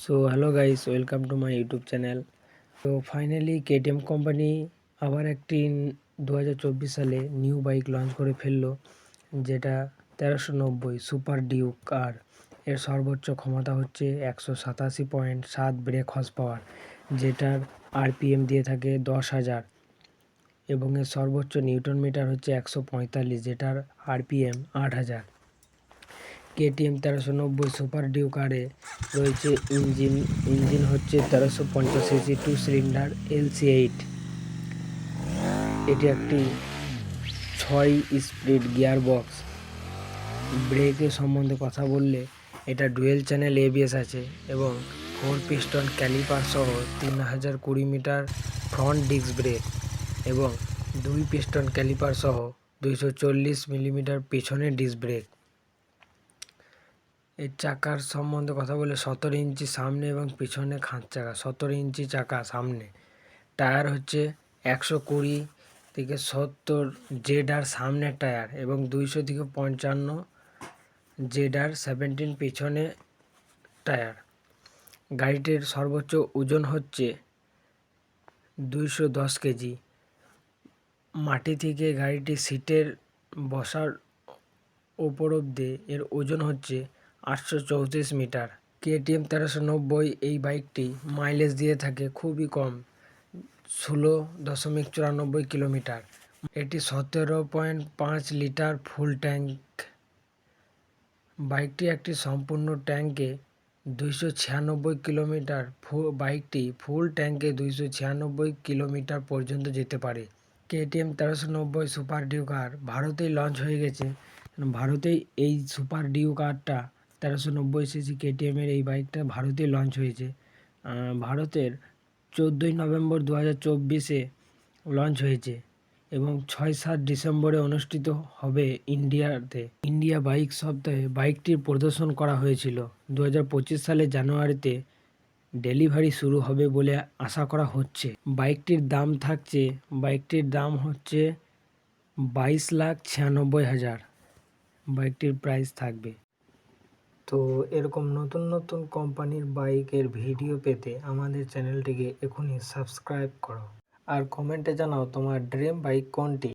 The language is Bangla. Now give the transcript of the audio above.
So hello guys, welcome to my YouTube channel. তো ফাইনালি কেটিএম কোম্পানি আবার একটি 2024 সালে নিউ বাইক লঞ্চ করে ফেললো, যেটা 1390 সুপার ডিউক। আর এর সর্বোচ্চ ক্ষমতা হচ্ছে 187.7 ব্রেক হর্স পাওয়ার, যেটার আরপিএম দিয়ে থাকে 10,000, এবং এর সর্বোচ্চ নিউটন মিটার হচ্ছে 145, যেটার আরপিএম 8,000। কেটিএম 1390 সুপার ডিউকারে রয়েছে ইঞ্জিন হচ্ছে 1350 সিসি 2 সিলিন্ডার LC8। এটি একটি 6 স্পিড গিয়ার বক্স। ব্রেকের সম্বন্ধে কথা বললে এটা ডুয়েল চ্যানেল ABS আছে এবং 4 পিস্টন ক্যালিপার সহ 3020 মিটার ফ্রন্ট ডিস্ক ব্রেক এবং 2 পিস্টন ক্যালিপার সহ 240 মিলিমিটার পিছনের ডিস্ক ব্রেক। এর চাকার সম্বন্ধে কথা বলে 17 ইঞ্চি সামনে এবং পিছনে খাঁজ চাকা, 17 ইঞ্চি চাকা সামনে। টায়ার হচ্ছে 120 থেকে 70 ZR সামনের টায়ার এবং 200 থেকে 55 ZR 17 পিছনে টায়ার। গাড়িটির সর্বোচ্চ ওজন হচ্ছে 210 কেজি। মাটি থেকে গাড়িটি সিটের বসার ওপর অব্দি এর ওজন হচ্ছে 834 মিটার। কেটিএম 1390 এই বাইকটি মাইলেজ দিয়ে থাকে খুবই কম, 16.94 কিলোমিটার। এটি 17.5 লিটার ফুল ট্যাঙ্ক। বাইকটি একটি সম্পূর্ণ ট্যাঙ্কে 296 কিলোমিটার। বাইকটি ফুল ট্যাঙ্কে 296 কিলোমিটার পর্যন্ত যেতে পারে। কেটিএম 1390 সুপার ডিউকার ভারতেই লঞ্চ হয়ে গেছে। ভারতেই এই সুপার ডিউকারটা 1390 সিসি কেটিএমের এই বাইকটা ভারতেই লঞ্চ হয়েছে। ভারতের 14ই নভেম্বর 2024-এ লঞ্চ হয়েছে এবং 6-7 ডিসেম্বরে অনুষ্ঠিত হবে ইন্ডিয়াতে। ইন্ডিয়া বাইক সপ্তাহে বাইকটির প্রদর্শন করা হয়েছিল। 2025 সালের জানুয়ারিতে ডেলিভারি শুরু হবে বলে আশা করা হচ্ছে। বাইকটির দাম হচ্ছে 22,96,000 বাইকটির প্রাইস থাকবে। তো এরকম নতুন নতুন কোম্পানির বাইকের ভিডিও পেতে আমাদের চ্যানেলটিকে এখনই সাবস্ক্রাইব করো আর কমেন্টে জানাও তোমার ড্রিম বাইক কোনটি।